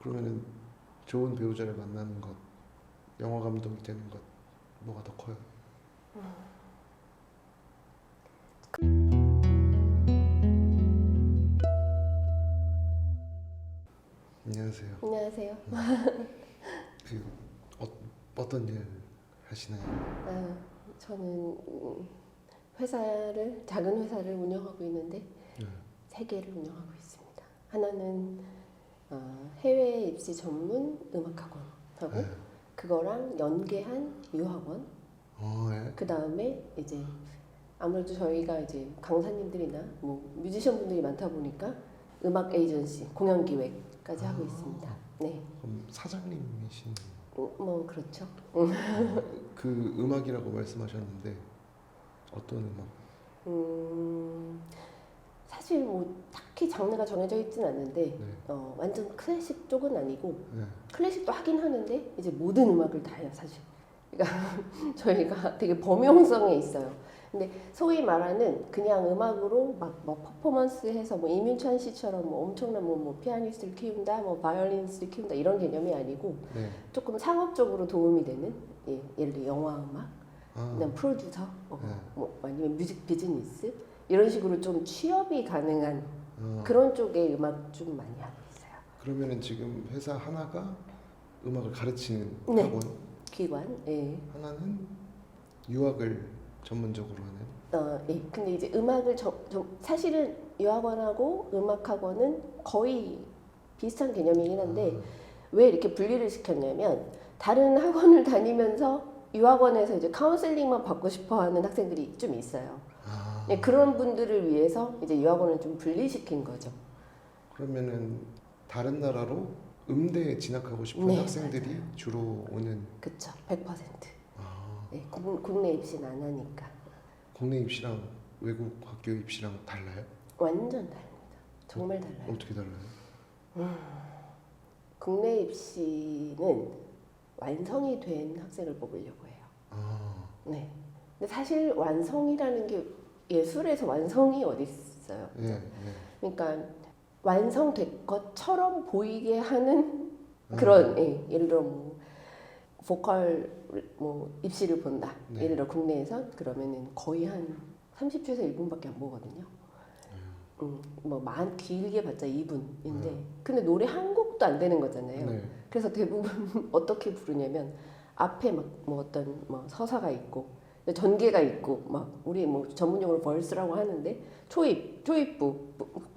그러면은 좋은 배우자를 만나는 것, 영화 감독이 되는 것, 뭐가 더 커요? 안녕하세요. 안녕하세요. 그 어떤 일 하시나요? 저는 작은 회사를 운영하고 있는데 네. 3개를 운영하고 있습니다. 하나는 해외 입시 전문 음악학원하고 네. 그거랑 연계한 유학원. 예. 그 다음에 이제 아무래도 저희가 이제 강사님들이나 뭐 뮤지션 분들이 많다 보니까 음악 에이전시, 공연 기획까지 하고 있습니다. 네. 그럼 사장님이신 뭐 그렇죠. 그 음악이라고 말씀하셨는데 어떤 음악? 사실 뭐 딱히 장르가 정해져 있진 않는데 네. 완전 클래식 쪽은 아니고 네. 클래식도 하긴 하는데 이제 모든 음악을 다 해요 사실. 그러니까 저희가 되게 범용성에 있어요. 근데 소위 말하는 그냥 음악으로 막 뭐 퍼포먼스해서 뭐 이민찬 씨처럼 뭐 엄청난 뭐 피아니스트를 키운다, 뭐 바이올리니스트를 키운다 이런 개념이 아니고 네. 조금 상업적으로 도움이 되는 예를 들어 영화 음악, 그다음 프로듀서, 네. 뭐 아니면 뮤직 비즈니스 이런 식으로 좀 취업이 가능한 어, 그런 쪽의 음악 좀 많이 하고 있어요. 그러면은 지금 회사 하나가 음악을 가르치는 네. 학원, 기관, 예. 하나는 유학을 전문적으로 하는. 예. 근데 이제 음악을 사실은 유학원하고 음악학원은 거의 비슷한 개념이긴 한데 왜 이렇게 분리를 시켰냐면 다른 학원을 다니면서 유학원에서 이제 카운셀링만 받고 싶어하는 학생들이 좀 있어요. 네, 그런 분들을 위해서 이제 유학원을 좀 분리시킨 거죠. 그러면은 다른 나라로 음대에 진학하고 싶은 네, 학생들이 맞아요. 주로 오는. 그쵸, 100%. 아, 네, 국내 입시는 안 하니까. 국내 입시랑 외국 학교 입시랑 달라요? 완전 다릅니다. 정말 달라요. 어떻게 달라요? 국내 입시는 완성이 된 학생을 뽑으려고 해요. 네. 근데 사실 완성이라는 게 예술에서 완성이 어디 있어요? 예, 예. 그러니까 완성된 것처럼 보이게 하는 그런 예를 들어 뭐 보컬 뭐 입시를 본다. 네. 예를 들어 국내에서 그러면은 거의 한 30초에서 1분밖에 안 보거든요. 뭐 길게 봤자 2분인데 근데 노래 한 곡도 안 되는 거잖아요. 네. 그래서 대부분 어떻게 부르냐면 앞에 막 뭐 어떤 뭐 서사가 있고 전개가 있고 막 우리 뭐 전문용어로 벌스라고 하는데 초입부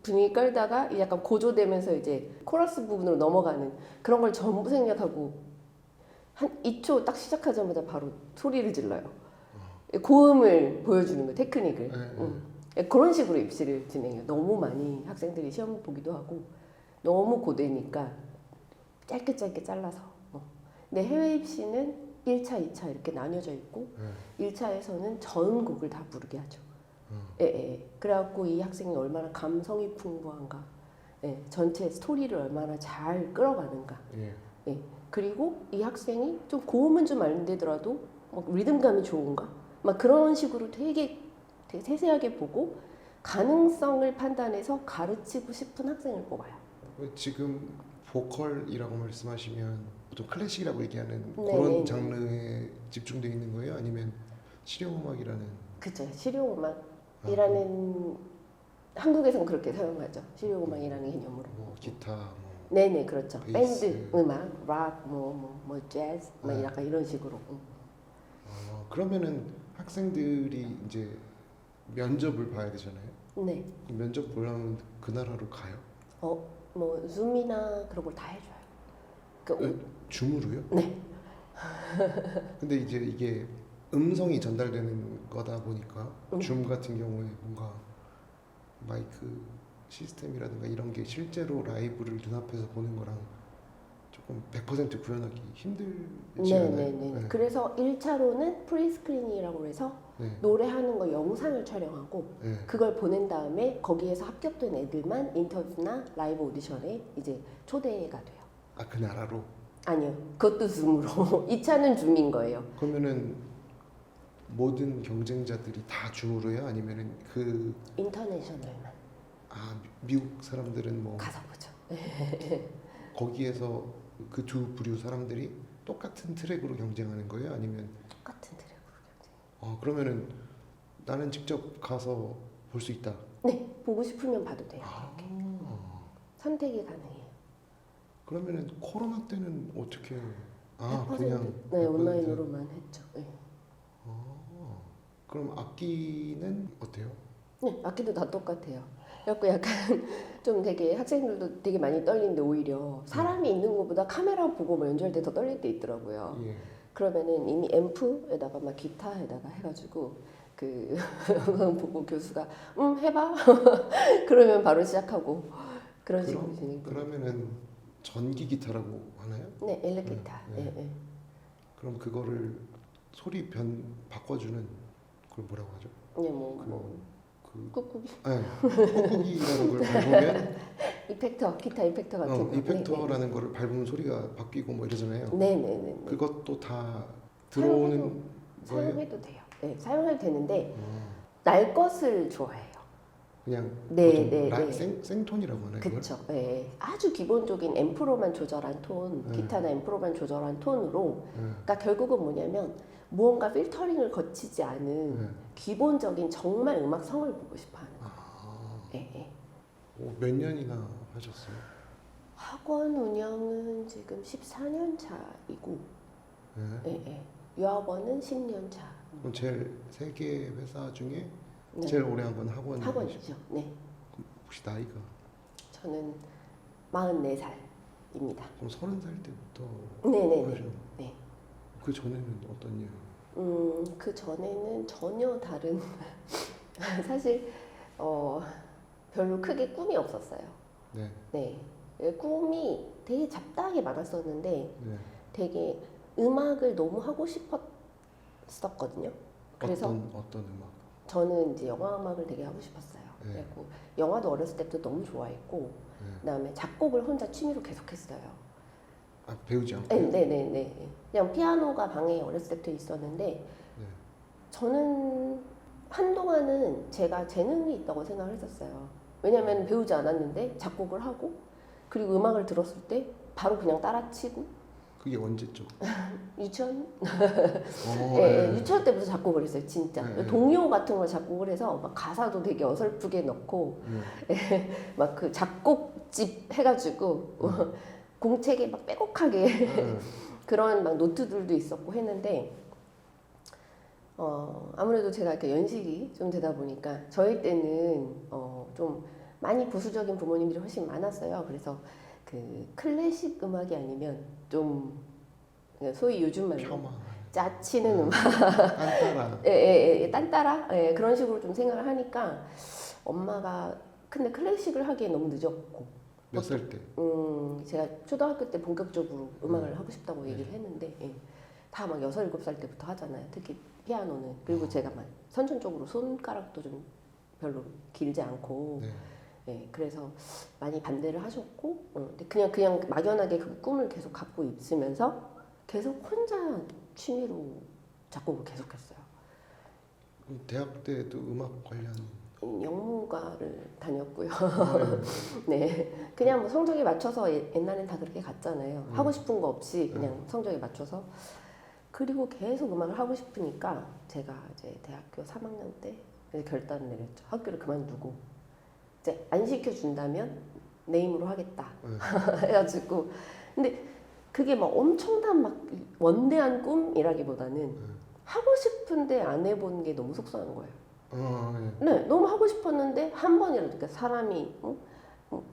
분위기 깔다가 약간 고조되면서 이제 코러스 부분으로 넘어가는 그런 걸 전부 생략하고 한 2초 딱 시작하자마자 바로 소리를 질러요. 고음을 보여주는 거 테크닉을. 그런 식으로 입시를 진행해요. 너무 많이 학생들이 시험 보기도 하고 너무 고되니까 짧게 잘라서. 근데 해외 입시는 1차, 2차 이렇게 나뉘어져 있고 1차에서는 전 곡을 다 부르게 하죠. 예. 그래갖고 이 학생이 얼마나 감성이 풍부한가, 전체 스토리를 얼마나 잘 끌어가는가. 예. 그리고 이 학생이 좀 고음은 좀 안 되더라도 막 리듬감이 좋은가, 막 그런 식으로 되게 세세하게 보고 가능성을 판단해서 가르치고 싶은 학생을 뽑아요. 지금 보컬이라고 말씀하시면 보통 클래식이라고 얘기하는 네, 그런 네. 장르에 집중되어 있는 거예요? 아니면 실용음악이라는? 그죠. 실용음악이라는 한국에서는 그렇게 사용하죠. 실용음악이라는 개념으로. 뭐 기타, 뭐 네네, 그렇죠. 베이스. 밴드 음악, 락, 뭐 재즈, 막 약간 이런 식으로. 그러면은 학생들이 이제 면접을 봐야 되잖아요. 네. 면접 보려면 그 나라로 가요? 뭐 줌이나 그런 걸 다 해줘요. 줌으로요? 네. 근데 이제 이게 음성이 전달되는 거다 보니까 줌 같은 경우에 뭔가 마이크 시스템이라든가 이런 게 실제로 라이브를 눈앞에서 보는 거랑 조금 100% 구현하기 힘들지 않아요? 네네네. 그래서 1차로는 프리스크린이라고 해서 네. 노래하는 거 영상을 촬영하고 네. 그걸 보낸 다음에 거기에서 합격된 애들만 인터뷰나 라이브 오디션에 이제 초대가 돼요. 그 나라로? 아니요. 그것도 줌으로. 2차는 줌인 거예요. 그러면은 모든 경쟁자들이 다 줌으로 해요? 아니면은 인터내셔널만 미국 사람들은 뭐 가서 보죠. 거기에서 그 두 부류 사람들이 똑같은 트랙으로 경쟁하는 거예요? 아니면 똑같은 트랙으로 경쟁. 그러면은 나는 직접 가서 볼 수 있다. 네, 보고 싶으면 봐도 돼요. 아, 선택이 가능해요. 그러면은 코로나 때는 어떻게? 100% 그냥 네, 100%. 온라인으로만 했죠. 네. 그럼 악기는 어때요? 네, 악기도 다 똑같아요. 그래갖고 약간 좀 되게 학생들도 되게 많이 떨리는데 오히려 사람이 있는 것보다 카메라 보고 뭐 연주할 때 더 떨릴 때 있더라고요. 예. 그러면은 이미 앰프에다가 막 기타에다가 해가지고 그 영상 보고 교수가 해봐 그러면 바로 시작하고 그런 식으로 진행. 그러면은 전기 기타라고 하나요? 네, 엘렉기타. 네. 네. 네. 그럼 그거를 소리 변 바꿔주는 그걸 뭐라고 하죠? 네, 뭐 꾹꾹이 꾹꾹이라는 걸 밟으면 이펙터, 기타 이펙터 같은 거. 이펙터라는 거를 밟으면 소리가 바뀌고 뭐 이러잖아요. 네네네. 그것도 다 들어오는 거예요? 사용해도 돼요. 네, 사용해도 되는데 날 것을 좋아해요. 그냥 네, 보통 네. 생톤이라고 하나요? 그렇죠. 네. 아주 기본적인 앰프로만 조절한 톤, 기타나 앰프로만 조절한 톤으로, 그러니까 결국은 뭐냐면 무언가 필터링을 거치지 않은 기본적인 정말 음악성을 보고 싶어하는 거예요. 네. 몇 년이나 하셨어요? 학원 운영은 지금 14년 차이고, 네. 유학원은 10년 차. 그럼 제일 세계 회사 중에 네. 제일 오래 한 건 학원이죠. 네. 혹시 나이가? 저는 44살입니다. 그럼 30살 때부터 네네네. 하셨나요? 네. 그 전에는 어떤 일? 그 전에는 전혀 다른 사실 별로 크게 꿈이 없었어요. 네. 네. 꿈이 되게 잡다하게 많았었는데 네. 되게 음악을 너무 하고 싶었었거든요. 그래서 어떤 음악? 저는 이제 영화 음악을 되게 하고 싶었어요. 네. 그리고 영화도 어렸을 때부터 너무 좋아했고 그다음에 작곡을 혼자 취미로 계속했어요. 배우지 않고? 네네네. 그냥 피아노가 방에 어렸을 때부터 있었는데 네. 저는 한동안은 제가 재능이 있다고 생각을 했었어요. 왜냐하면 배우지 않았는데 작곡을 하고 그리고 음악을 들었을 때 바로 그냥 따라치고 그게 언제죠? 유치원? 네. 유치원 때부터 작곡을 했어요, 진짜. 네. 동요 같은 걸 작곡을 해서 막 가사도 되게 어설프게 넣고 막 그 작곡집 해가지고 공책에 막 빼곡하게 그런 막 노트들도 있었고 했는데 아무래도 제가 이렇게 연식이 좀 되다 보니까 저희 때는 좀 많이 보수적인 부모님들이 훨씬 많았어요. 그래서 그 클래식 음악이 아니면 좀 소위 요즘 말로 폄하. 짜치는 음악, 딴따라. 딴따라 그런 식으로 좀 생각을 하니까 엄마가 근데 클래식을 하기에 너무 늦었고 몇 살 때? 제가 초등학교 때 본격적으로 음악을 하고 싶다고 얘기를 했는데 다 막 6, 7살 때부터 하잖아요. 특히 피아노는. 그리고 제가 막 선천적으로 손가락도 좀 별로 길지 않고 그래서 많이 반대를 하셨고 근데 그냥 막연하게 그 꿈을 계속 갖고 있으면서 계속 혼자 취미로 작곡을 계속했어요. 대학 때도 음악 관련 영문과를 다녔고요. 네, 그냥 뭐 성적에 맞춰서 옛날엔 다 그렇게 갔잖아요. 하고 싶은 거 없이 그냥 성적에 맞춰서 그리고 계속 음악을 하고 싶으니까 제가 이제 대학교 3학년 때 결단을 내렸죠. 학교를 그만두고 이제 안 시켜준다면 내 힘으로 하겠다 해가지고 근데 그게 막 엄청난 막 원대한 꿈이라기보다는 하고 싶은데 안 해본 게 너무 속상한 거예요. 네, 너무 하고 싶었는데 한 번이라도 그러니까 사람이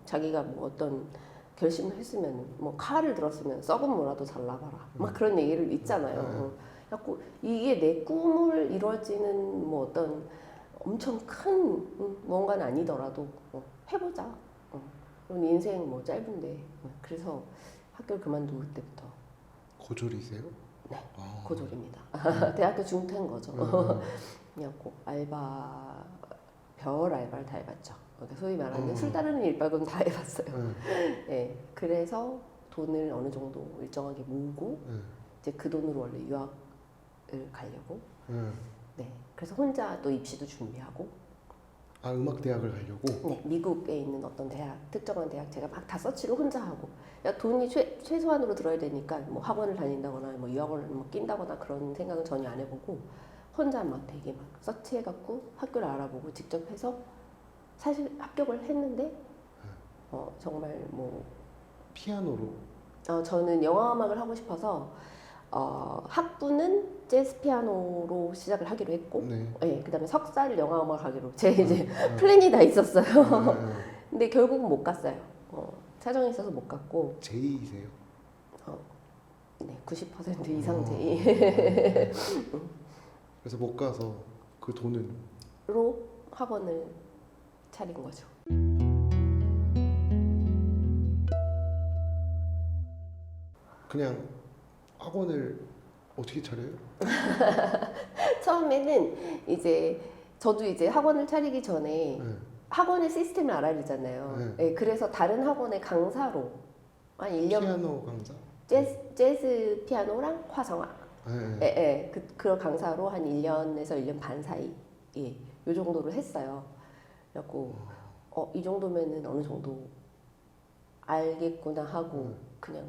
자기가 뭐 어떤 결심을 했으면 뭐 칼을 들었으면 썩은 뭐라도 잘라봐라 막 그런 얘기를 있잖아요. 자꾸 이게 내 꿈을 이루어지는 뭐 어떤 엄청 큰 뭔가는 아니더라도 해보자. 그런 인생 뭐 짧은데 그래서 학교를 그만두고 그때부터 고졸이세요? 네, 고졸입니다. 대학교 중퇴인 거죠. 그래갖고 별 알바를 다 해봤죠. 그러니까 소위 말하는 술 따르는 일 말고는 다 해봤어요. 네, 그래서 돈을 어느 정도 일정하게 모으고 이제 그 돈으로 원래 유학을 가려고. 네, 그래서 혼자 또 입시도 준비하고. 아 음악 대학을 가려고. 네, 미국에 있는 어떤 대학, 특정한 대학 제가 막 다 서치를 혼자 하고, 야, 돈이 최소한으로 들어야 되니까 뭐 학원을 다닌다거나 뭐 유학원을 뭐 낀다거나 그런 생각은 전혀 안 해보고 혼자 막 되게 막 서치해갖고 학교를 알아보고 직접 해서 사실 합격을 했는데 정말 뭐 피아노로. 저는 영화음악을 하고 싶어서 학부는 재즈 피아노로 시작을 하기로 했고, 네. 네, 그다음에 석사를 영화음악을 하기로 제 이제 네. 플랜이 다 있었어요. 네. 근데 결국은 못 갔어요. 사정이 있어서 못 갔고, 제이세요? 네, 90% 이상 제이. 그래서 못 가서 그 돈은 로 학원을 차린 거죠. 그냥 학원을 어떻게 차려요? 처음에는 이제 저도 이제 학원을 차리기 전에 네. 학원의 시스템을 알아야 되잖아요. 네. 네, 그래서 다른 학원의 강사로 한 1년 피아노 강사? 재즈 피아노랑 화성악 네. 그런 강사로 한 1년에서 1년 반 사이 요 정도로 했어요. 그래갖고 이 정도면은 어느 정도 알겠구나 하고 그냥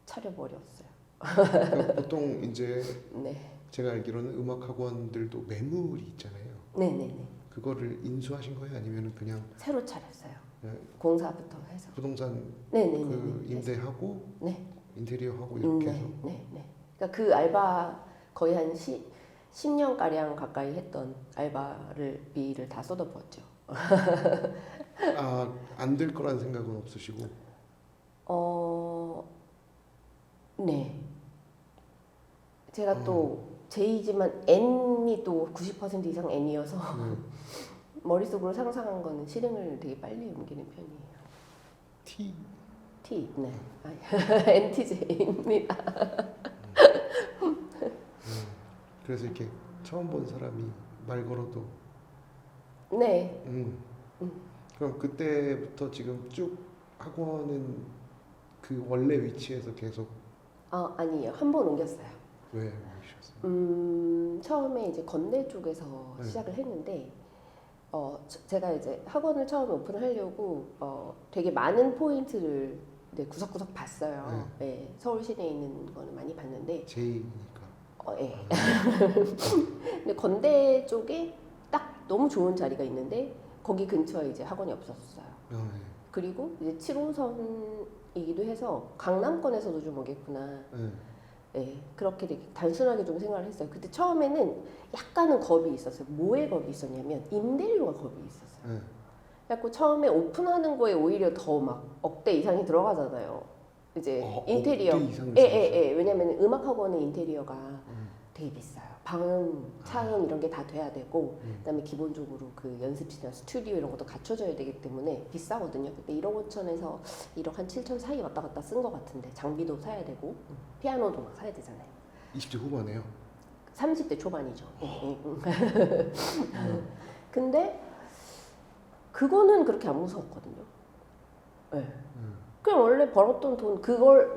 차려버렸어요. 그러니까 보통 이제 네. 제가 알기로는 음악 학원들도 매물이 있잖아요. 네네네. 그거를 인수하신 거예요? 아니면 그냥 새로 차렸어요. 네. 공사부터 해서. 부동산 네네네. 그 임대하고 네. 인테리어 하고 이렇게 해서 네. 그러니까 그 알바 거의 한 10년 가량 가까이 했던 알바비를 다 쏟아부었죠. 안 될 거라는 생각은 없으시고. 네. 제가 또 J지만 N이 또 90% 이상 N이어서 머릿속으로 상상한 거는 실행을 되게 빨리 옮기는 편이에요. T. T, 네. NTJ입니다. 그래서 이렇게 처음 본 사람이 말 걸어도 네. 그럼 그때부터 지금 쭉 학원은 그 원래 위치에서 계속 아니에요. 한 번 옮겼어요. 왜 오셨어요? 처음에 이제 건대 쪽에서 네. 시작을 했는데 제가 이제 학원을 처음에 오픈을 하려고 되게 많은 포인트를 구석구석 봤어요. 네, 서울 시내에 있는 거는 많이 봤는데 J니까. 예. 근데 건대 쪽에 딱 너무 좋은 자리가 있는데 거기 근처에 이제 학원이 없었어요. 네. 그리고 이제 7호선이기도 해서 강남권에서도 좀 오겠구나. 네, 그렇게 되게 단순하게 좀 생각을 했어요. 그때 처음에는 약간은 겁이 있었어요. 뭐에 겁이 있었냐면 임대료가 겁이 있었어요. 그래서 처음에 오픈하는 거에 오히려 더 막 억대 이상이 들어가잖아요. 이제 인테리어. 억대 이상 왜냐면 음악 학원의 인테리어가 되게 비싸요. 방음, 차음 이런 게 다 돼야 되고 그다음에 기본적으로 그 연습실이나 스튜디오 이런 것도 갖춰져야 되기 때문에 비싸거든요. 그때 1억 5천에서 1억 한 7천 사이 왔다 갔다 쓴 것 같은데 장비도 사야 되고 피아노도 막 사야 되잖아요. 20대 후반에요? 30대 초반이죠. 근데 그거는 그렇게 안 무서웠거든요. 네. 그냥 원래 벌었던 돈 그걸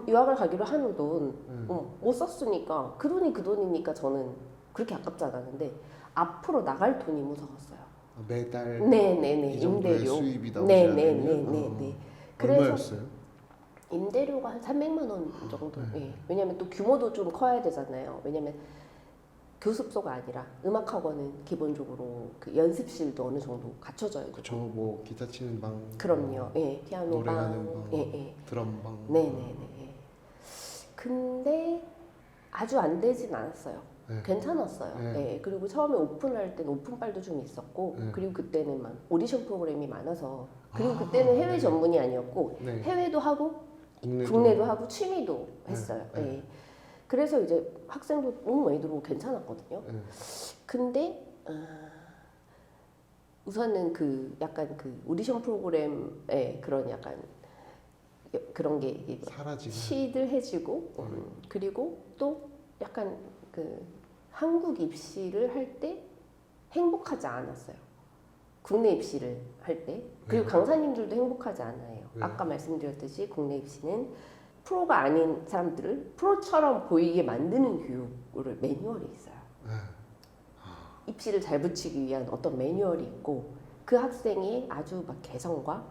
유학을 가기로 하는 돈 못 썼으니까 그 돈이 그 돈이니까 저는 그렇게 아깝지 않았는데 앞으로 나갈 돈이 무서웠어요. 매달 네네네 이 정도의 임대료 수입이 나오지 않으면 네네네네 그래서 얼마였어요? 임대료가 한 300만 원 정도. 예. 왜냐면 또 규모도 좀 커야 되잖아요. 왜냐면 교습소가 아니라 음악학원은 기본적으로 그 연습실도 어느 정도 갖춰져야 되고. 그쵸, 뭐 기타 치는 방, 그럼요. 예, 피아노 노래하는 방, 방, 예. 드럼 방. 네네네. 근데 아주 안 되진 않았어요. 네. 괜찮았어요. 네. 예. 그리고 처음에 오픈할 땐 오픈빨도 좀 있었고, 그리고 그때는 막 오디션 프로그램이 많아서, 그리고 그때는 해외 전문이 아니었고, 네. 해외도 하고, 국내도 하고, 취미도 했어요. 예. 그래서 이제 학생도 너무 많이 들어오고 괜찮았거든요. 근데 우선은 그 약간 그 오디션 프로그램의 그런 약간 그런 게 이게 사라지고 시들해지고 그리고 또 약간 그 한국 입시를 할 때 행복하지 않았어요. 국내 입시를 할 때. 그리고 강사님들도 행복하지 않아요. 아까 말씀드렸듯이 국내 입시는 프로가 아닌 사람들을 프로처럼 보이게 만드는 교육을 매뉴얼이 있어요. 입시를 잘 붙이기 위한 어떤 매뉴얼이 있고 그 학생의 아주 막 개성과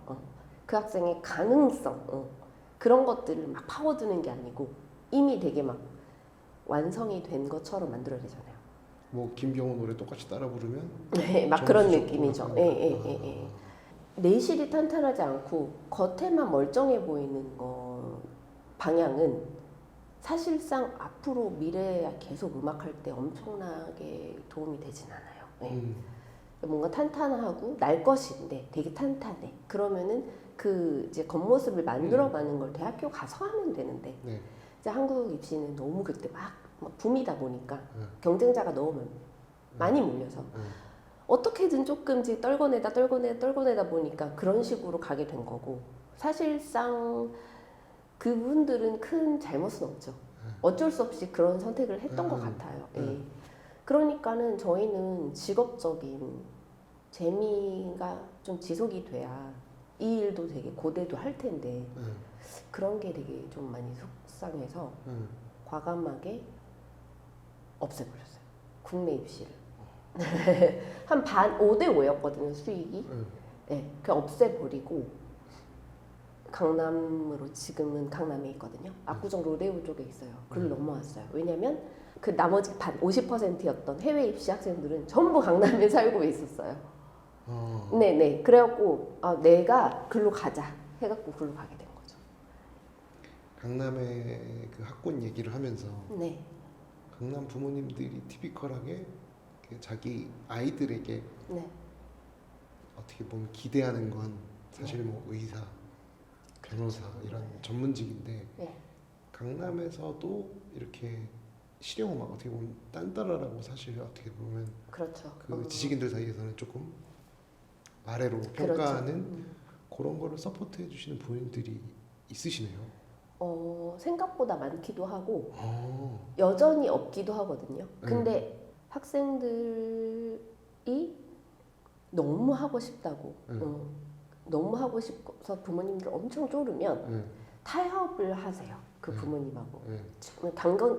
그 학생의 가능성 그런 것들을 막 파고드는 게 아니고 이미 되게 막 완성이 된 것처럼 만들어내잖아요. 뭐 김경호 노래 똑같이 따라 부르면 네, 막 그런 점수 느낌이죠. 좋고 예, 약간 예, 예, 예. 내실이 탄탄하지 않고 겉에만 멀쩡해 보이는 거 방향은 사실상 앞으로 미래에 계속 음악할 때 엄청나게 도움이 되진 않아요. 예. 뭔가 탄탄하고 날 것인데 되게 탄탄해. 그러면은 그 이제 겉모습을 만들어가는 걸 대학교 가서 하면 되는데 네. 이제 한국 입시는 너무 그때 막 붐이다 보니까 네. 경쟁자가 너무 많이 몰려서 어떻게든 조금씩 떨궈내다 보니까 그런 식으로 가게 된 거고 사실상 그분들은 큰 잘못은 없죠. 어쩔 수 없이 그런 선택을 했던 것 같아요. 예. 그러니까는 저희는 직업적인 재미가 좀 지속이 돼야 이 일도 되게 고대도 할 텐데 그런 게 되게 좀 많이 속상해서 과감하게 없애버렸어요. 국내 입시를. 한 반, 5대5였거든요, 수익이. 네, 그냥 없애버리고 강남으로 지금은 강남에 있거든요. 압구정 로데오 쪽에 있어요. 그걸 넘어왔어요. 왜냐면 그 나머지 반 50%였던 해외 입시 학생들은 전부 강남에 살고 있었어요. 네네. 그래갖고 내가 글로 가자 해갖고 글로 가게 된 거죠. 강남의 그 학군 얘기를 하면서 네. 강남 부모님들이 티피컬하게 자기 아이들에게 네. 어떻게 보면 기대하는 건 사실 뭐 의사, 변호사 이런 전문직인데 네. 강남에서도 이렇게 실용음악 어떻게 보면 딴따라라고 사실 어떻게 보면 그렇죠. 그 지식인들 사이에서는 조금 아래로 평가하는 그런 거를 서포트해 주시는 부모님들이 있으시네요. 생각보다 많기도 하고 여전히 없기도 하거든요. 근데 학생들이 너무 하고 싶다고 너무 하고 싶어서 부모님들 엄청 쪼르면 타협을 하세요. 그 부모님하고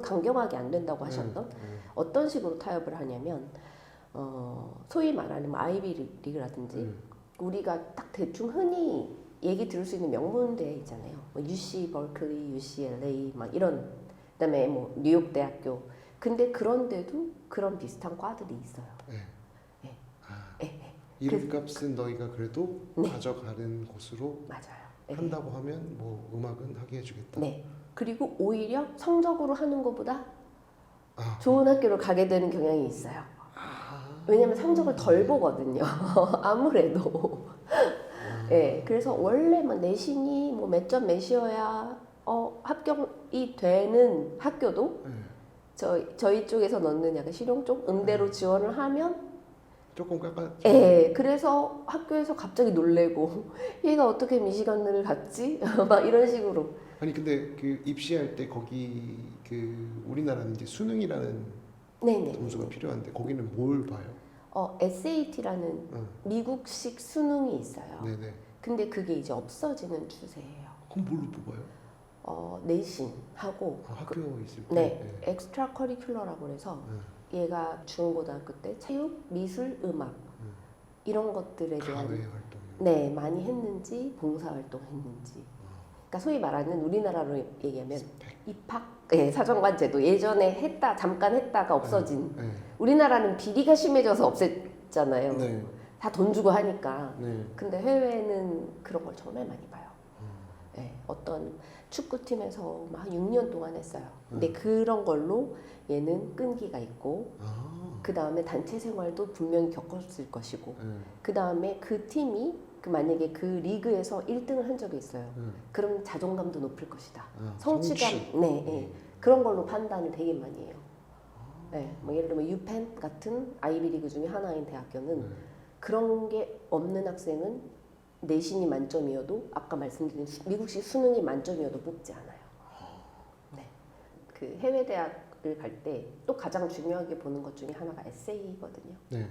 강경하게 안 된다고 하셨던 어떤 식으로 타협을 하냐면 소위 말하는 아이비 리그라든지 우리가 딱 대충 흔히 얘기 들을 수 있는 명문대 있잖아요. 뭐 UC 버클리, UCLA 막 이런 그다음에 뭐 뉴욕 대학교. 근데 그런데도 그런 비슷한 과들이 있어요. 네. 이름값은 너희가 그래도 네. 가져가는 곳으로 맞아요. 한다고 하면 뭐 음악은 하게 해주겠다. 네. 그리고 오히려 성적으로 하는 것보다 좋은 학교를 가게 되는 경향이 있어요. 왜냐면 성적을 덜 보거든요. 아무래도. 네, 그래서 원래 뭐 내신이 뭐 몇 점 몇이어야 합격이 되는 학교도 저희 쪽에서 넣는 약간 실용 쪽 음대로 지원을 하면 조금 깎아. 예, 그래서 학교에서 갑자기 놀래고 얘가 어떻게 미시간을 갔지? 막 이런 식으로. 아니 근데 그 입시할 때 거기 그 우리나라는 이제 수능이라는 네네. 점수가 필요한데 거기는 뭘 봐요? SAT라는 미국식 수능이 있어요. 네네. 근데 그게 이제 없어지는 추세예요. 그럼 뭘로 뽑아요? 내신하고 학교 있을 때. 네, 엑스트라 커리큘러라고 해서 얘가 중고등학교 때 체육, 미술, 음악 이런 것들에 대한 가외 활동. 네, 많이 했는지 봉사 활동했는지. 그러니까 소위 말하는 우리나라로 얘기하면 입학 사정관제도 예전에 했다 잠깐 했다가 없어진. 우리나라는 비리가 심해져서 없앴잖아요. 네. 다 돈 주고 하니까. 네. 근데 해외는 그런 걸 정말 많이 봐요. 네, 어떤 축구팀에서 막 6년 동안 했어요. 근데 그런 걸로 얘는 끈기가 있고 그 다음에 단체 생활도 분명히 겪었을 것이고 그 다음에 그 팀이 만약에 그 리그에서 1등을 한 적이 있어요. 그럼 자존감도 높을 것이다. 성취감, 네. 그런 걸로 판단을 되게 많이 해요. 네, 뭐 예를 들면 유펜 같은 아이비 리그 중에 하나인 대학교는 그런 게 없는 학생은 내신이 만점이어도 아까 말씀드린 미국식 수능이 만점이어도 뽑지 않아요. 네, 그 해외 대학을 갈 때 또 가장 중요하게 보는 것 중에 하나가 에세이거든요. 네.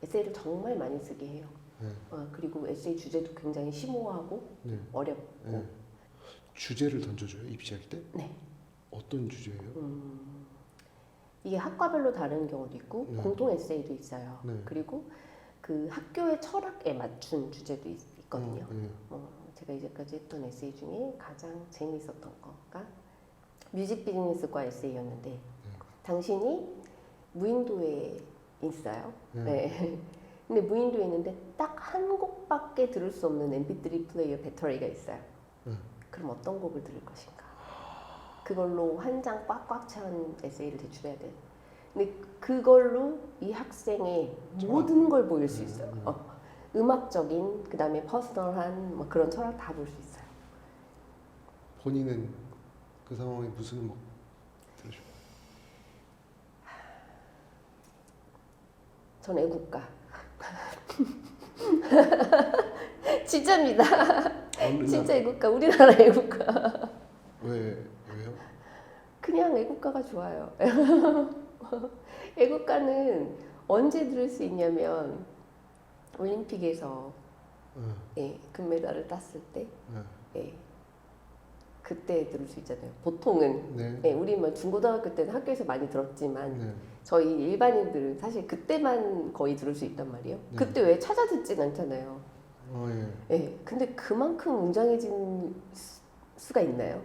에세이를 정말 많이 쓰게 해요. 그리고 에세이 주제도 굉장히 심오하고 어렵고. 주제를 던져줘요 입시할 때? 네. 어떤 주제예요? 이게 학과별로 다른 경우도 있고 네. 공통 에세이도 있어요. 네. 그리고 그 학교의 철학에 맞춘 주제도 있거든요. 네. 제가 이제까지 했던 에세이 중에 가장 재미있었던 거가 뮤직 비즈니스과 에세이였는데 당신이 무인도에 있어요. 네. 근데 무인도에 있는데 딱 한 곡밖에 들을 수 없는 MP3 플레이어 배터리가 있어요. 그럼 어떤 곡을 들을 것인가? 그걸로 한 장 꽉꽉 찬 에세이를 제출해야 돼. 근데 그걸로 이 학생의 모든 걸 보일 수 있어요. 음악적인, 그 다음에 퍼스널한 뭐 그런 철학 다 볼 수 있어요. 본인은 그 상황에 무슨 음악 들으시고? 전 애국가. 진짜입니다. 진짜 애국가. 우리나라 애국가. 왜요? 그냥 애국가가 좋아요. 애국가는 언제 들을 수 있냐면 올림픽에서 금메달을 땄을 때 그때 들을 수 있잖아요. 보통은 우리 뭐 중고등학교 때는 학교에서 많이 들었지만 저희 일반인들은 사실 그때만 거의 들을 수 있단 말이에요. 그때 왜 찾아 듣진 않잖아요. 근데 그만큼 웅장해진 수가 있나요?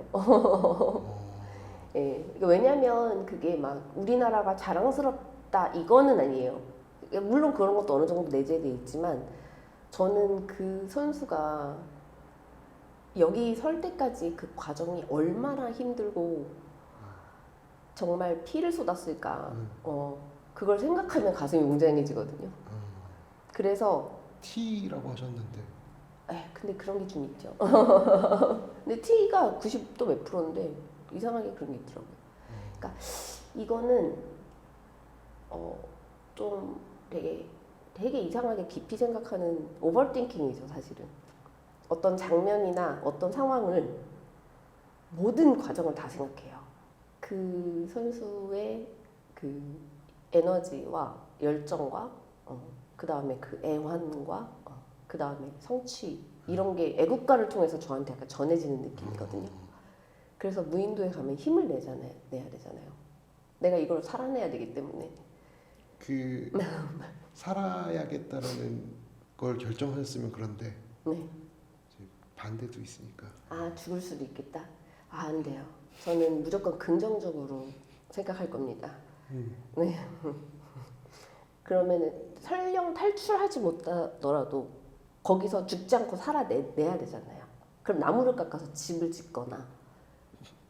그러니까 왜냐면 그게 막 우리나라가 자랑스럽다 이거는 아니에요. 물론 그런 것도 어느 정도 내재돼 있지만 저는 그 선수가 여기 설 때까지 그 과정이 얼마나 힘들고 정말 피를 쏟았을까. 그걸 생각하면 가슴이 웅장해지거든요. 그래서 T라고 하셨는데. 근데 그런 게 좀 있죠. 근데 T가 90도 몇 프로인데 이상하게 그런 게 있더라고요. 그러니까 이거는 좀 되게 이상하게 깊이 생각하는 오버띵킹이죠, 사실은. 어떤 장면이나 어떤 상황을 모든 과정을 다 생각해요. 그 선수의 그 에너지와 열정과 그 다음에 그 애환과 그 다음에 성취 이런 게 애국가를 통해서 저한테 약간 전해지는 느낌이거든요. 그래서 무인도에 가면 힘을 내야 되잖아요. 내가 이걸 살아내야 되기 때문에. 그 살아야겠다라는 걸 결정하셨으면 그런데 반대도 있으니까. 죽을 수도 있겠다. 안 돼요. 저는 무조건 긍정적으로 생각할 겁니다. 네. 그러면은 설령 탈출하지 못하더라도 거기서 죽지 않고 살아내야 되잖아요. 그럼 나무를 깎아서 집을 짓거나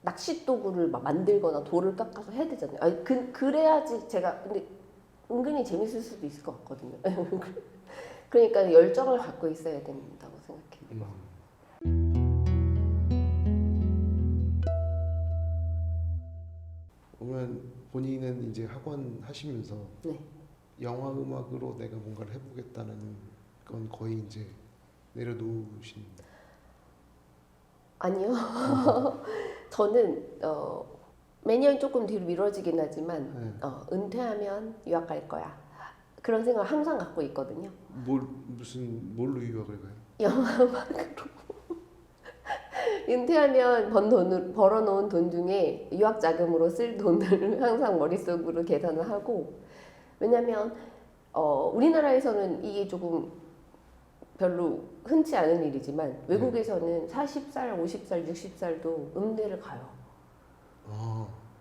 낚시 도구를 막 만들거나 돌을 깎아서 해야 되잖아요. 그래야지 제가 근데 은근히 재밌을 수도 있을 것 같거든요. 그러니까 열정을 갖고 있어야 된다고 생각해요. 그러면 본인은 이제 학원 하시면서 영화 음악으로 내가 뭔가를 해보겠다는 건 거의 이제 내려놓으신. 아니요. 저는 매년 조금 뒤로 미뤄지긴 하지만 은퇴하면 유학 갈 거야. 그런 생각을 항상 갖고 있거든요. 뭘로 유학을 가요? 영화 음악으로. 은퇴하면 벌어놓은 돈 중에 유학 자금으로 쓸 돈을 항상 머릿속으로 계산을 하고 왜냐면 우리나라에서는 이게 조금 별로 흔치 않은 일이지만 외국에서는 40살, 50살, 60살도 음대를 가요.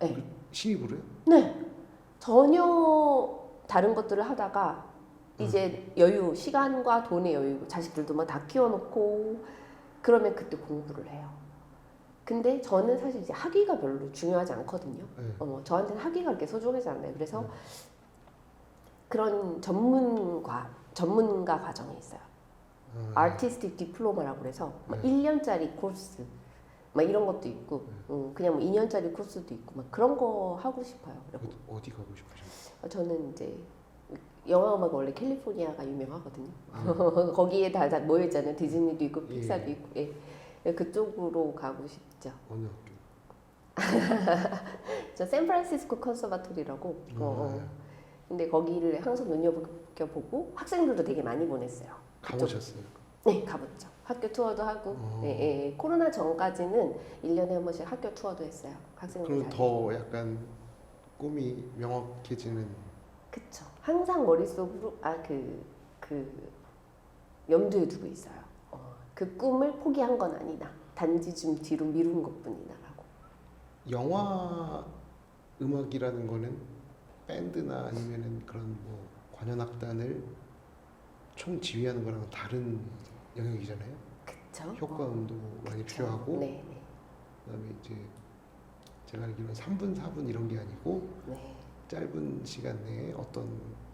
네. 신입으로요? 네. 전혀 다른 것들을 하다가 이제 여유, 시간과 돈의 여유, 자식들도 막 다 키워놓고 그러면 그때 공부를 해요. 근데 저는 사실 이제 학위가 별로 중요하지 않거든요. 저한테는 학위가 그렇게 소중하지 않아요. 그래서 그런 전문가 과정이 있어요. 아티스틱 디플로마라고 그래서 막 1년짜리 코스 막 이런 것도 있고 그냥 뭐 2년짜리 코스도 있고 막 그런 거 하고 싶어요. 어디 가고 싶으세요? 저는 이제 영화음악 원래 캘리포니아가 유명하거든요. 거기에 다 모여있잖아요. 디즈니도 있고 픽사도 있고 그쪽으로 가고 싶죠. 어느 학교? 저 샌프란시스코 컨서바토리라고 근데 거기를 항상 눈여겨보고 학생들도 되게 많이 보냈어요. 가보셨어요? 네, 가봤죠. 학교 투어도 하고 코로나 전까지는 1년에 한 번씩 학교 투어도 했어요. 학생들 그럼 더 약간 꿈이 명확해지는. 그쵸. 항상 머릿속으로 염두에 두고 있어요. 그 꿈을 포기한 건 아니다. 단지 좀 뒤로 미룬 것뿐이다라고. 영화 음악이라는 거는 밴드나 아니면은 그런 뭐 관현악단을 총 지휘하는 거랑 다른 영역이잖아요. 그쵸. 효과음도 많이 그쵸. 필요하고 네, 네. 그다음에 이제 제가 알기로는 3분, 4분 이런 게 아니고 네. 짧은 시간 내에 어떤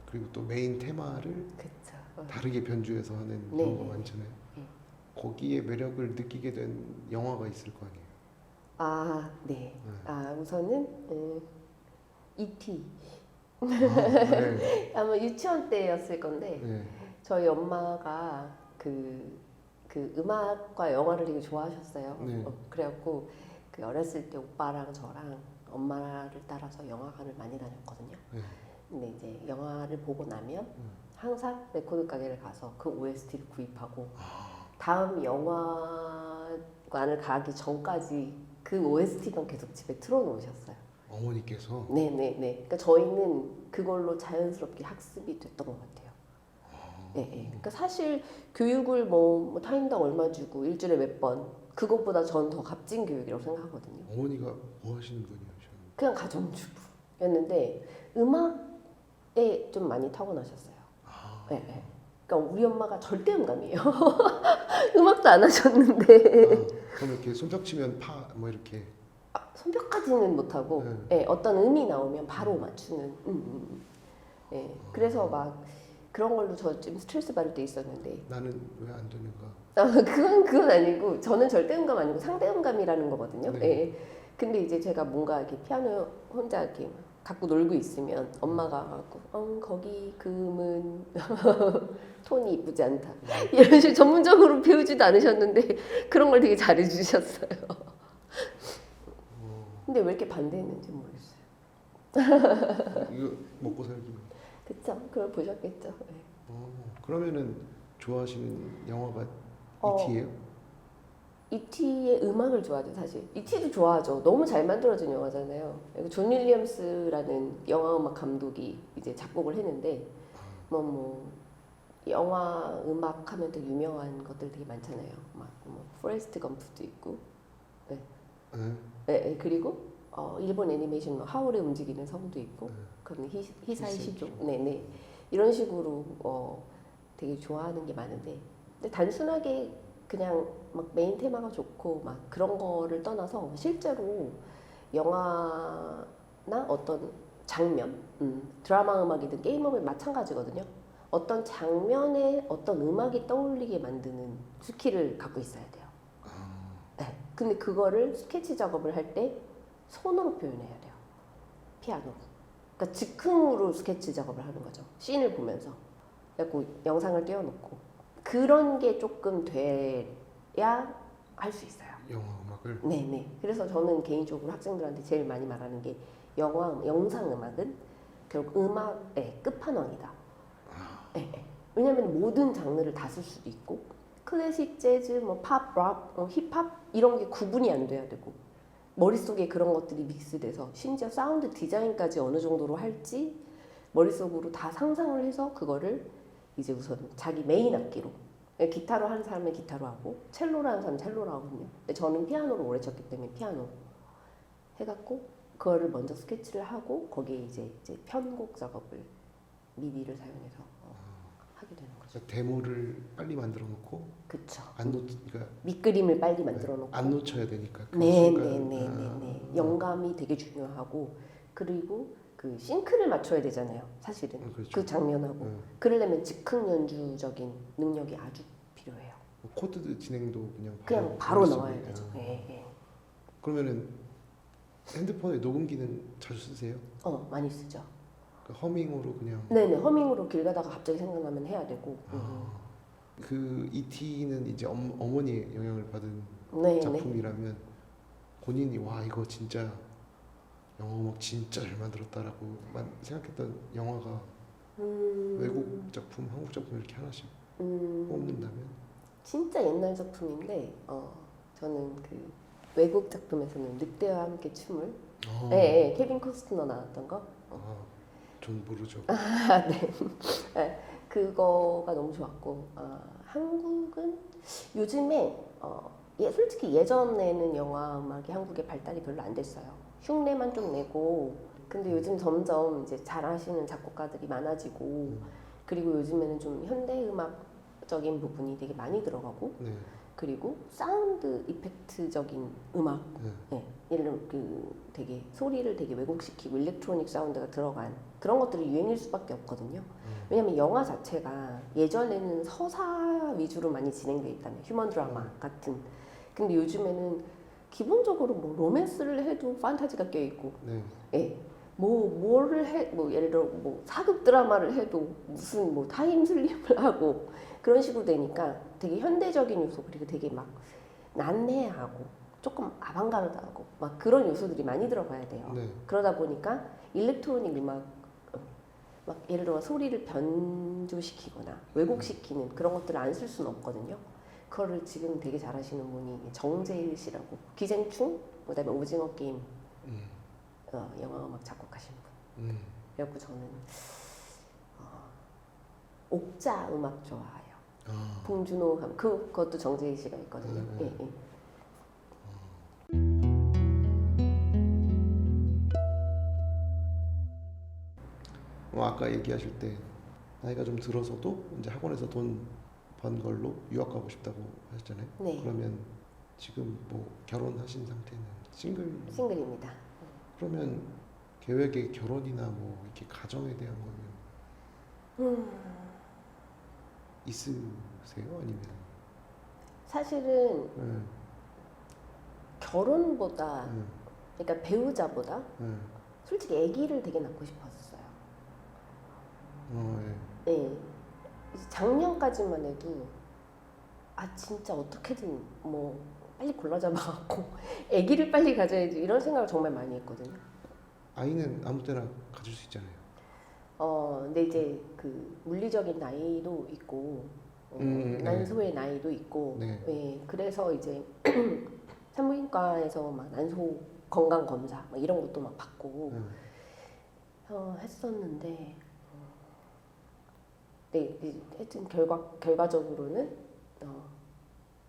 그리고 또 메인 테마를 그쵸. 다르게 변주해서 하는 네. 경우가 많잖아요. 네. 거기에 매력을 느끼게 된 영화가 있을 거 아니에요. 아, 네. 우선은 E.T. 네. 아마 유치원 때였을 건데 네. 저희 엄마가 그 음악과 영화를 되게 좋아하셨어요. 네. 그래갖고 그 어렸을 때 오빠랑 저랑 엄마를 따라서 영화관을 많이 다녔거든요. 네. 근데 이제 영화를 보고 나면 항상 레코드 가게를 가서 그 OST를 구입하고 다음 영화관을 가기 전까지 그 OST만 계속 집에 틀어놓으셨어요. 어머니께서 네네네. 그러니까 저희는 그걸로 자연스럽게 학습이 됐던 것 같아요. 네, 네. 그러니까 사실 교육을 뭐 타임당 얼마 주고 일주일에 몇 번 그것보다 전 더 값진 교육이라고 생각하거든요. 어머니가 뭐 하시는 분이셨나요? 그냥 가정주부였는데 음악에 좀 많이 타고나셨어요. 네, 네. 그러니까 우리 엄마가 절대 음감이에요. 음악도 안 하셨는데 그럼 이렇게 손뼉 치면 파 뭐 이렇게. 손뼉까지는 못하고 네, 어떤 음이 나오면 바로 맞추는. 네, 그래서 막 그런 걸로 저 좀 스트레스 받을 때 있었는데 나는 왜 안 되는가? 그건 아니고 저는 절대 음감 아니고 상대 음감이라는 거거든요. 네. 예. 근데 이제 제가 뭔가 이렇게 피아노 혼자 이렇게 갖고 놀고 있으면 엄마가 갖고 거기 그 음은 톤이 이쁘지 않다. 이런 식으로 전문적으로 배우지도 않으셨는데 그런 걸 되게 잘해주셨어요. 근데 왜 이렇게 반대했는지 모르겠어요. 이거 먹고 살기. 그쵸? 그걸 보셨겠죠. 네. 그러면은 좋아하시는 영화가 어. E.T.예요? E.T.의 음악을 좋아하죠, 사실. E.T.도 좋아하죠. 너무 잘 만들어진 영화잖아요. 그리고 존 윌리엄스라는 영화 음악 감독이 이제 작곡을 했는데, 영화 음악 하면 또 유명한 것들 되게 많잖아요. 포레스트 검프도 있고, 네. 네, 그리고 일본 애니메이션 하울의 움직이는 성도 있고, 그럼 히사의 시조, 네네. 이런 식으로 되게 좋아하는 게 많은데, 근데 단순하게 그냥 막 메인 테마가 좋고 막 그런 거를 떠나서 실제로 영화나 어떤 장면, 드라마 음악이든 게임 음악이 마찬가지거든요. 어떤 장면에 어떤 음악이 떠올리게 만드는 스킬을 갖고 있어야 돼요. 네. 근데 그거를 스케치 작업을 할 때 손으로 표현해야 돼요. 피아노로. 그러니까 즉흥으로 스케치 작업을 하는 거죠. 씬을 보면서. 그래갖고 영상을 띄워놓고. 그런 게 조금 돼야 할 수 있어요. 영화 음악을. 네네. 그래서 저는 개인적으로 학생들한테 제일 많이 말하는 게 영상 음악은 결국 음악의 끝판왕이다. 네. 왜냐하면 모든 장르를 다 쓸 수도 있고 클래식, 재즈, 팝, 락, 힙합 이런 게 구분이 안 돼야 되고 머릿속에 그런 것들이 믹스돼서 심지어 사운드 디자인까지 어느 정도로 할지 머릿속으로 다 상상을 해서 그거를 이제 우선 자기 메인 악기로 기타로 하는 사람은 기타로 하고 첼로로 하는 사람은 첼로로 하거든요. 근데 저는 피아노를 오래 쳤기 때문에 피아노 해갖고 그거를 먼저 스케치를 하고 거기에 이제 편곡 작업을 미디를 사용해서 하게 되는 거죠. 그러니까 데모를 빨리 만들어 놓고 그쵸. 그러니까 밑그림을 빨리 만들어 놓고 안 놓쳐야 되니까. 그 네네네네. 영감이 되게 중요하고 그리고 그 싱크를 맞춰야 되잖아요. 사실은 그렇죠. 그 장면하고 그러려면 즉흥 연주적인 능력이 아주 필요해요. 코드 진행도 그냥 바로 머릿속에. 나와야 되죠. 예. 그러면은 핸드폰에 녹음기는 자주 쓰세요? 많이 쓰죠. 그러니까 허밍으로 그냥. 네네. 허밍으로 길 가다가 갑자기 생각나면 해야 되고. 그 E.T.는 이제 어머니의 영향을 받은 네네. 작품이라면 본인이 와 이거 진짜 영화 음악 진짜 잘 만들었다라고 생각했던 영화가 외국 작품, 한국 작품 이렇게 하나씩 뽑는다면? 진짜 옛날 작품인데 저는 그 외국 작품에서는 늑대와 함께 춤을 네, 케빈 코스트너 나왔던 거. 전 모르죠. 아, 네. 네, 그거가 너무 좋았고 한국은 요즘에 솔직히 예전에는 영화 음악이 한국에 발달이 별로 안 됐어요. 흉내만 좀 내고 근데 요즘 점점 이제 잘하시는 작곡가들이 많아지고 그리고 요즘에는 좀 현대 음악적인 부분이 되게 많이 들어가고 네. 그리고 사운드 이펙트적인 음악 네. 예를 들면 되게 소리를 되게 왜곡시키고 일렉트로닉 사운드가 들어간 그런 것들이 유행일 수밖에 없거든요. 왜냐면 영화 자체가 예전에는 서사 위주로 많이 진행돼 있다면 휴먼 드라마 같은 근데 요즘에는 기본적으로 뭐 로맨스를 해도 판타지가 껴있고 네. 예. 뭐를 해, 예를 들어 뭐 사극 드라마를 해도 무슨 뭐 타임슬립을 하고 그런 식으로 되니까 되게 현대적인 요소 그리고 되게 막 난해하고 조금 아방가르드하고 막 그런 요소들이 많이 들어가야 돼요. 네. 그러다 보니까 일렉트로닉 음악 막 예를 들어 소리를 변조시키거나 왜곡시키는 그런 것들을 안 쓸 수는 없거든요. 그거를 지금 되게 잘하시는 분이 정재일 씨라고 기생충 그다음에 오징어 게임 영화 음악 작곡하신 분. 그래갖고 저는 옥자 음악 좋아해요. 봉준호 그것도 정재희 씨가 있거든요. 예, 예. 아까 얘기하실 때 나이가 좀 들어서도 이제 학원에서 돈 번 걸로 유학 가고 싶다고 하셨잖아요. 네. 그러면 지금 뭐 결혼하신 상태는 싱글입니다. 그러면 계획에 결혼이나 뭐 이렇게 가정에 대한 거는 있으세요? 아니면 사실은 결혼보다 그러니까 배우자보다 솔직히 아기를 되게 낳고 싶었어요. 네. 작년까지만 해도 진짜 어떻게든 뭐 빨리 골라 잡아갖고 아기를 빨리 가져야지 이런 생각을 정말 많이 했거든요. 아이는 아무 때나 가질 수 있잖아요. 근데 이제 그 물리적인 나이도 있고 난소의 나이도 있고 네, 그래서 이제 산부인과에서 막 난소 건강 검사 막 이런 것도 막 받고 했었는데 네, 하여튼 결과적으로는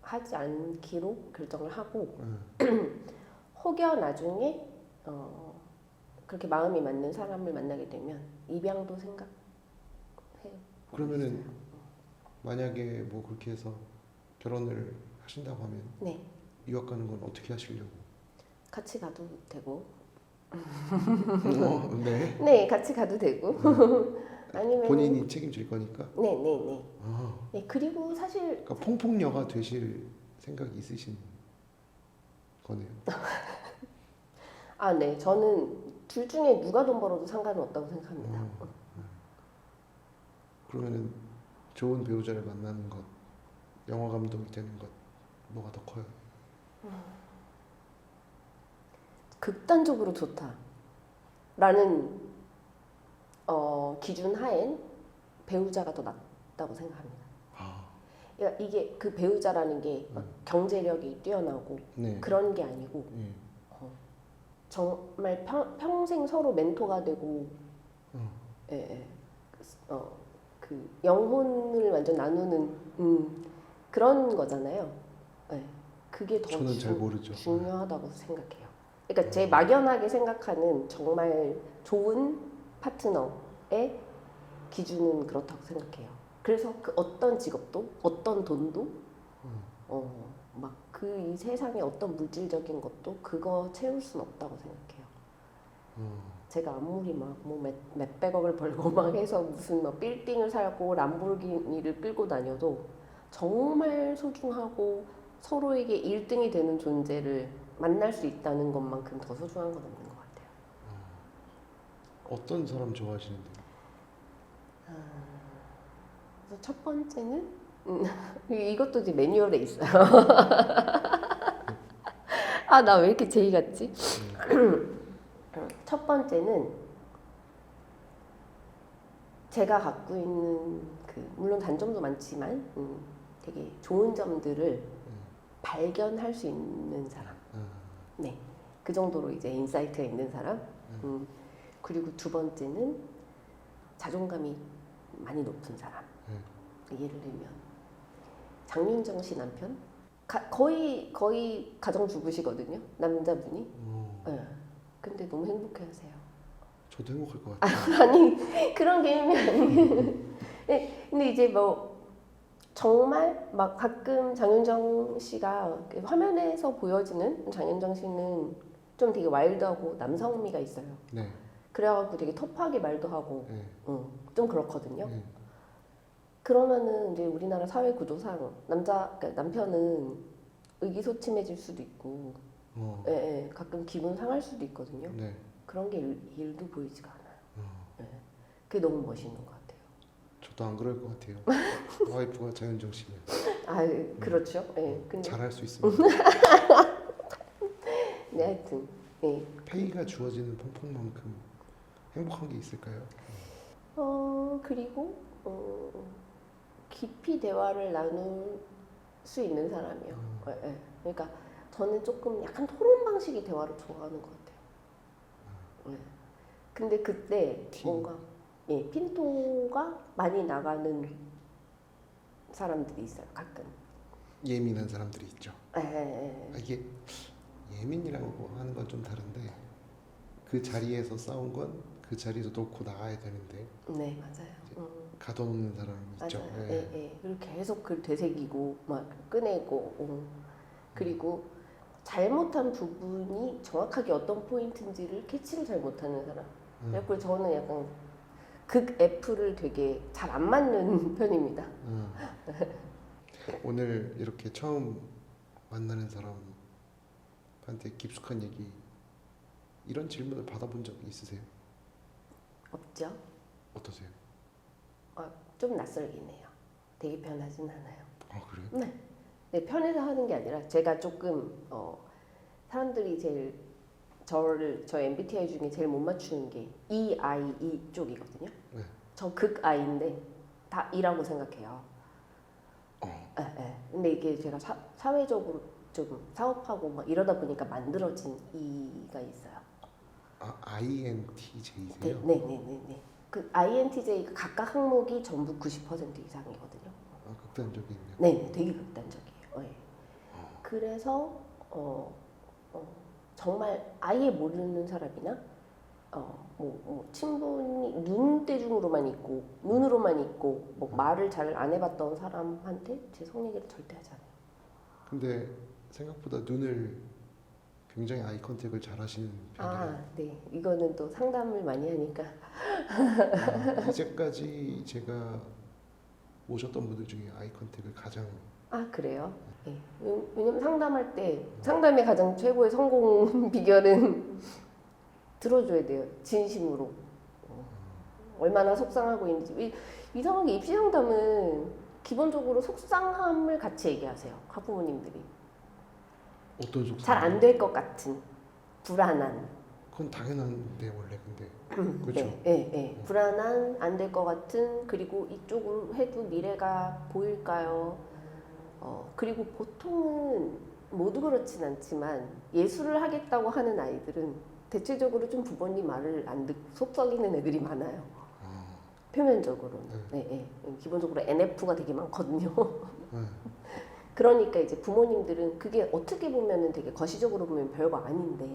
하지 않기로 결정을 하고 혹여 나중에 그렇게 마음이 맞는 사람을 만나게 되면 입양도 생각해요. 그러면은 만약에 뭐 그렇게 해서 결혼을 하신다고 하면 네. 유학 가는 건 어떻게 하시려고? 같이 가도 되고. 네. 네, 같이 가도 되고. 아니면 본인이 책임질 거니까. 네. 네, 그리고 사실 그러니까 퐁퐁녀가 되실 생각이 있으신 거네요. 네, 저는 둘 중에 누가 돈 벌어도 상관은 없다고 생각합니다. 그러면은 좋은 배우자를 만나는 것, 영화 감독이 되는 것, 뭐가 더 커요? 극단적으로 좋다라는 기준 하엔 배우자가 더 낫다고 생각합니다. 그러니까 이게 그 배우자라는 게 경제력이 뛰어나고 네. 그런 게 아니고 정말 평생 서로 멘토가 되고 그 영혼을 완전 나누는 그런 거잖아요. 그게 더 저는 잘 모르죠. 중요하다고 생각해요. 그러니까 제 막연하게 생각하는 정말 좋은 파트너의 기준은 그렇다고 생각해요. 그래서 그 어떤 직업도 어떤 돈도 막 그 이 세상의 어떤 물질적인 것도 그거 채울 수는 없다고 생각해요. 제가 아무리 막 뭐 몇백억을 벌고 막 해서 무슨 막 빌딩을 살고 람보르기니를 끌고 다녀도 정말 소중하고 서로에게 1등이 되는 존재를 만날 수 있다는 것만큼 더 소중한 건 없는 것 같아요. 어떤 사람 좋아하시는데? 그래서 첫 번째는 이것도 이제 매뉴얼에 있어요. 나 왜 이렇게 제이 같지? 첫 번째는 제가 갖고 있는 물론 단점도 많지만 되게 좋은 점들을 발견할 수 있는 사람. 네. 그 정도로 이제 인사이트가 있는 사람. 그리고 두 번째는 자존감이 많이 높은 사람. 예를 들면 장윤정 씨 남편 거의 가정주부시거든요. 남자분이. 네. 근데 너무 행복해하세요. 저도 행복할 것 같아요. 아니 그런 개념이 아니에요. 네, 근데 이제 뭐 정말 막 가끔 장윤정 씨가 화면에서 보여지는 장윤정 씨는 좀 되게 와일드하고 남성미가 있어요. 네. 그래갖고 되게 터프하게 말도 하고 네. 좀 그렇거든요. 네. 그러면은 이제 우리나라 사회 구조상 그러니까 남편은 의기소침해질 수도 있고, 예, 가끔 기분 상할 수도 있거든요. 네. 그런 게 일도 보이지가 않아요. 예. 그게 너무 멋있는 것 같아요. 저도 안 그럴 것 같아요. 와이프가 장윤정 씨면. 아, 그렇죠. 예. 근데 잘할 수 있습니다. 네, 하여튼, 예. 페이가 주어지는 펑펑만큼 행복한 게 있을까요? 그리고 깊이 대화를 나눌 수 있는 사람이요. 예, 예. 그러니까 저는 조금 약간 토론 방식의 대화를 좋아하는 것 같아요. 예. 근데 그때 뭔가 핀도가 많이 나가는 사람들이 있어요. 가끔. 예민한 사람들이 있죠. 예, 예, 예. 이게 예민이라고 하는 건 좀 다른데 그 자리에서 싸운 건 그 자리에서 놓고 나가야 되는데 네, 맞아요. 가둬놓는 사람이 있죠. 맞아요. 예, 예. 그리고 계속 그걸 되새기고 막 꺼내고 그리고 잘못한 부분이 정확하게 어떤 포인트인지를 캐치를 잘 못하는 사람. 그래서 저는 약간 극 F를 되게 잘 안 맞는 편입니다. 오늘 이렇게 처음 만나는 사람한테 깊숙한 얘기 이런 질문을 받아본 적 있으세요? 없죠? 어떠세요? 좀 낯설긴 해요. 되게 편하진 않아요. 아 그래요? 네. 네, 편해서 하는 게 아니라 제가 조금 사람들이 제일 저 MBTI 중에 제일 못 맞추는 게 EI 쪽이거든요. 네. 저 극 I인데 다 E라고 생각해요. 네. 근데 이게 제가 사회적으로 좀 사업하고 막 이러다 보니까 만들어진 E가 있어요. INTJ세요? 네. 그 INTJ 각각 항목이 전부 90% 이상이거든요. 극단적이네요. 네, 되게 극단적이에요. 네. 그래서 정말 아예 모르는 사람이나 친분이 눈대중으로만 있고 눈으로만 있고 뭐 말을 잘 안 해봤던 사람한테 제 속 얘기를 절대 하지 않아요. 근데 생각보다 눈을 굉장히 아이 컨택을 잘 하시는 편이에요. 네. 이거는 또 상담을 많이 하니까. 이제까지 제가 모셨던 분들 중에 아이 컨택을 가장 그래요? 네. 왜냐면 상담할 때 상담의 가장 최고의 성공 비결은 들어줘야 돼요. 진심으로. 얼마나 속상하고 있는지. 이상하게 입시 상담은 기본적으로 속상함을 같이 얘기하세요. 학부모님들이. 어떤 속상? 잘 안 될 것 같은 불안한. 그건 당연한데 원래 근데 그렇죠. 네. 불안한 안 될 것 같은 그리고 이쪽으로 해도 미래가 보일까요? 그리고 보통은 모두 그렇진 않지만 예술을 하겠다고 하는 아이들은 대체적으로 좀 부모님 말을 안 듣고 속 썩이는 애들이 많아요. 표면적으로는. 네. 기본적으로 NF가 되게 많거든요. 그러니까 이제 부모님들은 그게 어떻게 보면은 되게 거시적으로 보면 별거 아닌데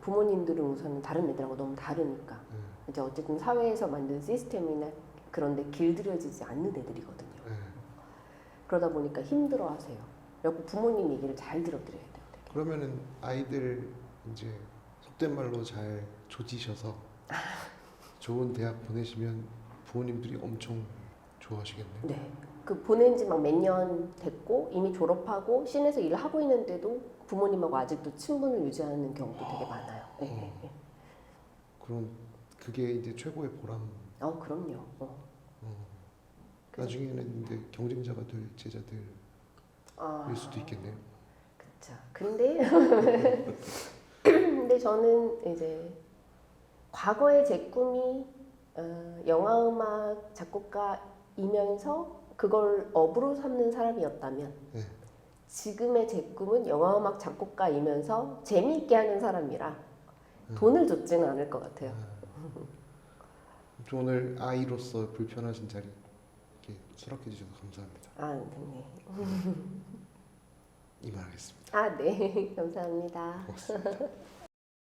부모님들은 우선은 다른 애들하고 너무 다르니까 이제 어쨌든 사회에서 만든 시스템이나 그런 데 길들여지지 않는 애들이거든요. 그러다 보니까 힘들어하세요. 그리고 부모님 얘기를 잘 들어드려야 돼요. 되게. 그러면은 아이들 이제 속된 말로 잘 조지셔서 좋은 대학 보내시면 부모님들이 엄청 좋아하시겠네요. 네. 그 보낸 지 막 몇 년 됐고 이미 졸업하고 시내에서 일을 하고 있는데도 부모님하고 아직도 친분을 유지하는 경우도 되게 많아요. 네. 그럼 그게 이제 최고의 보람. 그럼요. 나중에는 이제 경쟁자가 될 제자들일 수도 있겠네요. 그렇죠. 근데 저는 이제 과거의 제 꿈이 영화음악 작곡가이면서 그걸 업으로 삼는 사람이었다면 지금의 제 꿈은 영화음악 작곡가이면서 재미있게 하는 사람이라 돈을 줬지는 않을 것 같아요. 오늘 아이로서 불편하신 자리 이렇게 수락해 주셔서 감사합니다. 아, 네. 이만하겠습니다. 아, 네. 감사합니다. 고맙습니다.